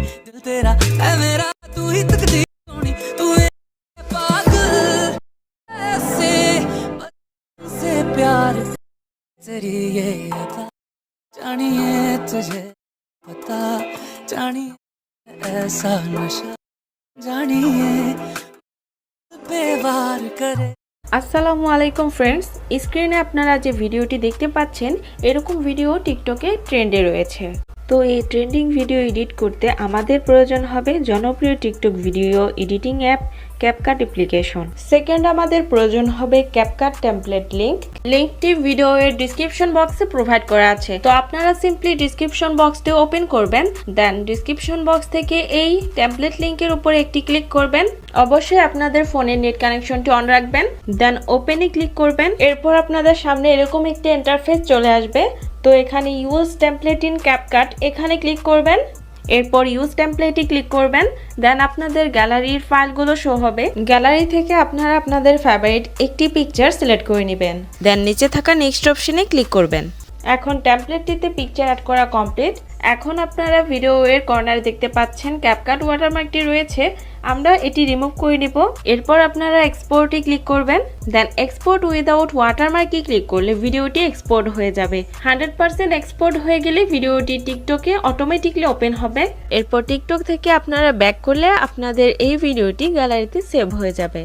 दिल तेरा है मेरा तू ही तकदीर सोनी तू है पागल ऐसे से प्यार तेरी ये अदा जानिए तुझे पता जानिए ऐसा नशा जानिए बेवार करे। আসসালামু আলাইকুম ফ্রেন্ডস, স্ক্রিনে আপনারা যে ভিডিওটি দেখতে পাচ্ছেন এরকম ভিডিও টিকটকে ট্রেন্ডে রয়েছে। তো এই ট্রেন্ডিং ভিডিও এডিট করতে আমাদের প্রয়োজন হবে জনপ্রিয় TikTok video editing app CapCut application. Second আমাদের প্রয়োজন হবে ক্যাপকাট টেমপ্লেট লিঙ্কটি ভিডিওর ডিসক্রিপশন বক্সে প্রোভাইড করা আছে। তো আপনারা সিম্পলি ডিসক্রিপশন বক্সটি ওপেন করবেন, দেন ডিসক্রিপশন বক্স থেকে এই টেমপ্লেট লিঙ্কের উপরে একটি ক্লিক করবেন। অবশ্যই আপনাদের ফোনের নেট কানেকশনটি অন রাখবেন, দেন ওপেনে ক্লিক করবেন। এরপর আপনাদের সামনে এরকম একটি ইন্টারফেস চলে আসবে। তো এখানে ইউজ টেমপ্লেট ইন ক্যাপকাট এখানে ক্লিক করবেন। এরপর ইউজ টেমপ্লেটে ক্লিক করবেন, দেন আপনাদের গ্যালারির ফাইলগুলো শো হবে। গ্যালারি থেকে আপনারা আপনাদের ফেভারিট একটি পিকচার সিলেক্ট করে নেবেন, দেন নিচে থাকা নেক্সট অপশনে ক্লিক করবেন। এখন টেমপ্লেটটিতে পিকচার অ্যাড করা কমপ্লিট। এখন আপনারা ভিডিওর কর্নারে দেখতে পাচ্ছেন ক্যাপকাট ওয়াটারমার্কটি রয়েছে, আমরা এটি রিমুভ করে নিব। এরপর আপনারা এক্সপোর্টে ক্লিক করবেন, দেন এক্সপোর্ট উইদাউট ওয়াটারমার্কে ক্লিক করলে ভিডিওটি এক্সপোর্ট হয়ে যাবে। 100% এক্সপোর্ট হয়ে গেলে ভিডিওটি টিকটকে অটোমেটিকলি ওপেন হবে। এরপর টিকটক থেকে আপনারা ব্যাক করলে আপনাদের এই ভিডিওটি গ্যালারিতে সেভ হয়ে যাবে।